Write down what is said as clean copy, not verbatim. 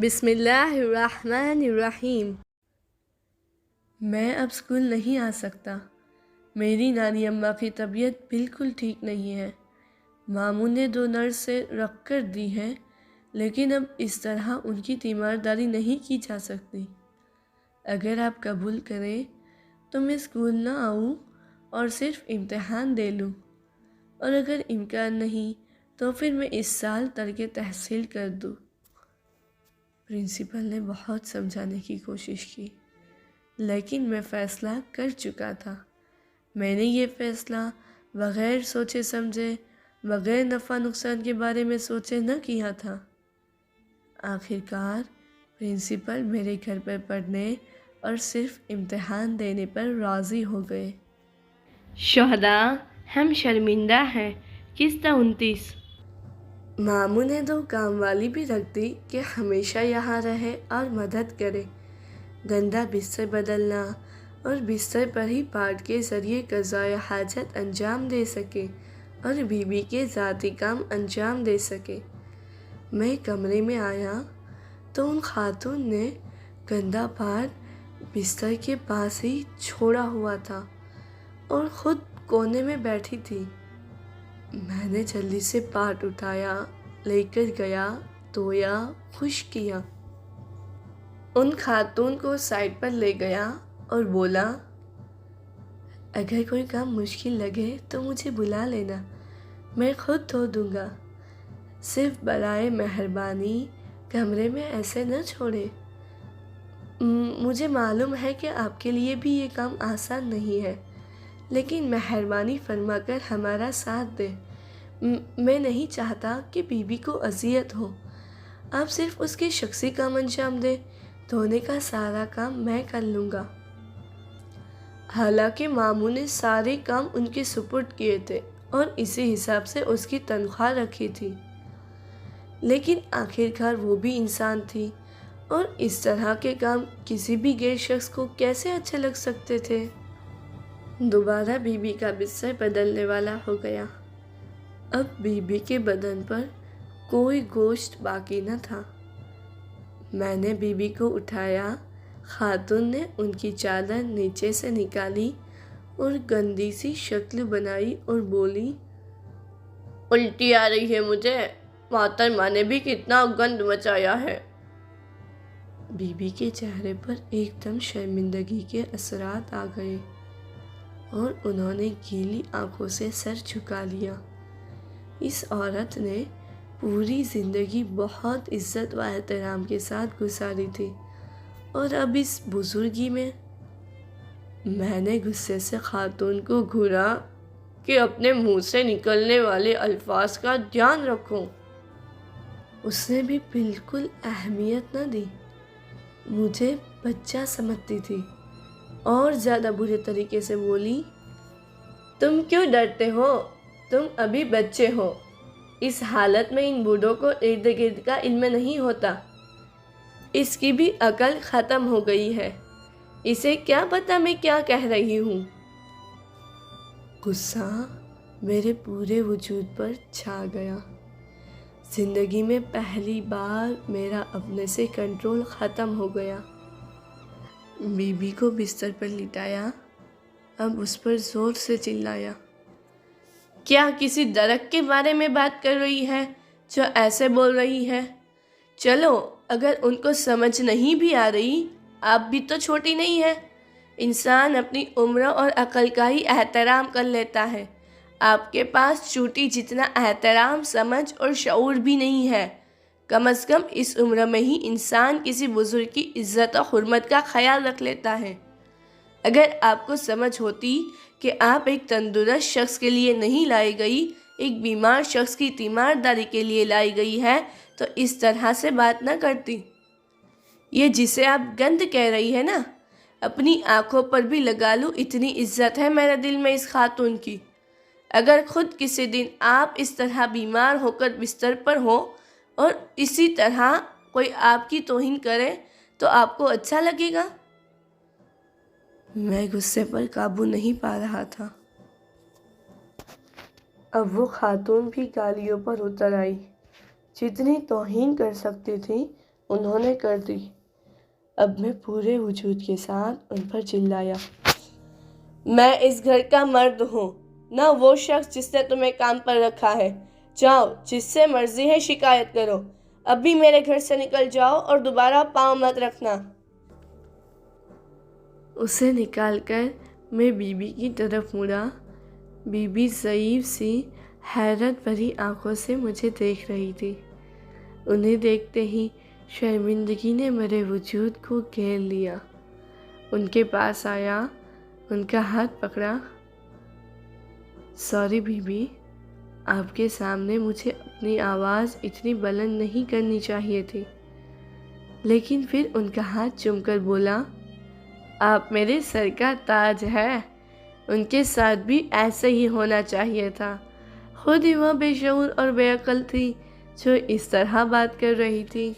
بسم اللہ الرحمن الرحیم۔ میں اب اسکول نہیں آ سکتا۔ میری نانی اماں کی طبیعت بالکل ٹھیک نہیں ہے۔ ماموں نے 2 نرس سے رکھ کر دی ہے، لیکن اب اس طرح ان کی تیمارداری نہیں کی جا سکتی۔ اگر آپ قبول کریں تو میں اسکول نہ آؤں اور صرف امتحان دے لوں، اور اگر امکان نہیں تو پھر میں اس سال ترک تحصیل کر دوں۔ پرنسپل نے بہت سمجھانے کی کوشش کی، لیکن میں فیصلہ کر چکا تھا۔ میں نے یہ فیصلہ بغیر سوچے سمجھے، بغیر نفع نقصان کے بارے میں سوچے نہ کیا تھا۔ آخرکار پرنسپل میرے گھر پر پڑھنے اور صرف امتحان دینے پر راضی ہو گئے۔ شہداء، ہم شرمندہ ہیں۔ قسط 29۔ ماموں نے 2 کام والی بھی رکھ دی کہ ہمیشہ یہاں رہے اور مدد کرے، گندا بستر بدلنا اور بستر پر ہی پاٹ کے ذریعے قضائے حاجت انجام دے سکے اور بیوی کے ذاتی کام انجام دے سکے۔ میں کمرے میں آیا تو ان خاتون نے گندا پاٹ بستر کے پاس ہی چھوڑا ہوا تھا اور خود کونے میں بیٹھی تھی۔ میں نے جلدی سے پاٹ اٹھایا، لے کر گیا، دھویا، خشک کیا۔ ان خاتون کو سائڈ پر لے گیا اور بولا، اگر کوئی کام مشکل لگے تو مجھے بلا لینا، میں خود دھو دوں گا۔ صرف برائے مہربانی کمرے میں ایسے نہ چھوڑے۔ مجھے معلوم ہے کہ آپ کے لیے بھی یہ کام آسان نہیں ہے، لیکن مہربانی فرما کر ہمارا ساتھ دے۔ میں نہیں چاہتا کہ بیوی کو اذیت ہو۔ آپ صرف اس کے شخصی کام انجام دیں، دھونے کا سارا کام میں کر لوں گا۔ حالانکہ ماموں نے سارے کام ان کے سپرد کیے تھے اور اسی حساب سے اس کی تنخواہ رکھی تھی، لیکن آخرکار وہ بھی انسان تھی اور اس طرح کے کام کسی بھی غیر شخص کو کیسے اچھے لگ سکتے تھے۔ دوبارہ بیوی کا بستر بدلنے والا ہو گیا۔ اب بیوی کے بدن پر کوئی گوشت باقی نہ تھا۔ میں نے بیوی کو اٹھایا، خاتون نے ان کی چادر نیچے سے نکالی اور گندی سی شکل بنائی اور بولی، الٹی آ رہی ہے مجھے، محترمہ نے بھی کتنا گند مچایا ہے۔ بیوی کے چہرے پر ایک دم شرمندگی کے اثرات آ گئے اور انہوں نے گیلی آنکھوں سے سر جھکا لیا۔ اس عورت نے پوری زندگی بہت عزت و احترام کے ساتھ گزاری تھی، اور اب اس بزرگی میں نے غصے سے خاتون کو گھورا کہ اپنے منہ سے نکلنے والے الفاظ کا دھیان رکھو۔ اس نے بھی بالکل اہمیت نہ دی، مجھے بچہ سمجھتی تھی اور زیادہ برے طریقے سے بولی، تم کیوں ڈرتے ہو؟ تم ابھی بچے ہو۔ اس حالت میں ان بوڑھوں کو ارد گرد کا علم نہیں ہوتا۔ اس کی بھی عقل ختم ہو گئی ہے، اسے کیا پتا میں کیا کہہ رہی ہوں۔ غصہ میرے پورے وجود پر چھا گیا۔ زندگی میں پہلی بار میرا اپنے سے کنٹرول ختم ہو گیا۔ بیوی کو بستر پر لٹایا، اب اس پر زور سے چلایا، کیا کسی درخت کے بارے میں بات کر رہی ہے جو ایسے بول رہی ہے؟ چلو، اگر ان کو سمجھ نہیں بھی آ رہی، آپ بھی تو چھوٹی نہیں ہے۔ انسان اپنی عمر اور عقل کا ہی احترام کر لیتا ہے۔ آپ کے پاس چوٹی جتنا احترام، سمجھ اور شعور بھی نہیں ہے۔ کم از کم اس عمر میں ہی انسان کسی بزرگ کی عزت و حرمت کا خیال رکھ لیتا ہے۔ اگر آپ کو سمجھ ہوتی کہ آپ ایک تندرست شخص کے لیے نہیں لائی گئی، ایک بیمار شخص کی تیمارداری کے لیے لائی گئی ہے، تو اس طرح سے بات نہ کرتی۔ یہ جسے آپ گند کہہ رہی ہے نا، اپنی آنکھوں پر بھی لگا لوں، اتنی عزت ہے میرے دل میں اس خاتون کی۔ اگر خود کسی دن آپ اس طرح بیمار ہو کر بستر پر ہو اور اسی طرح کوئی آپ کی توہین کرے تو آپ کو اچھا لگے گا؟ میں غصے پر قابو نہیں پا رہا تھا۔ اب وہ خاتون بھی گالیوں پر اتر آئی۔ جتنی توہین کر سکتی تھی انہوں نے کر دی۔ اب میں پورے وجود کے ساتھ ان پر چلایا، میں اس گھر کا مرد ہوں، نہ وہ شخص جس نے تمہیں کام پر رکھا ہے۔ جاؤ، جس سے مرضی ہے شکایت کرو، ابھی میرے گھر سے نکل جاؤ اور دوبارہ پاؤں مت رکھنا۔ اسے نکال کر میں بی بی کی طرف مڑا۔ بی بی ضعیف سی حیرت بھری آنکھوں سے مجھے دیکھ رہی تھی۔ انہیں دیکھتے ہی شرمندگی نے میرے وجود کو گھیر لیا۔ ان کے پاس آیا، ان کا ہاتھ پکڑا۔ سوری بی بی، آپ کے سامنے مجھے اپنی آواز اتنی بلند نہیں کرنی چاہیے تھی۔ لیکن پھر ان کا ہاتھ چوم کر بولا، آپ میرے سر کا تاج ہے، ان کے ساتھ بھی ایسے ہی ہونا چاہیے تھا۔ خود ہی وہ بے شعور اور بے عقل تھی جو اس طرح بات کر رہی تھی۔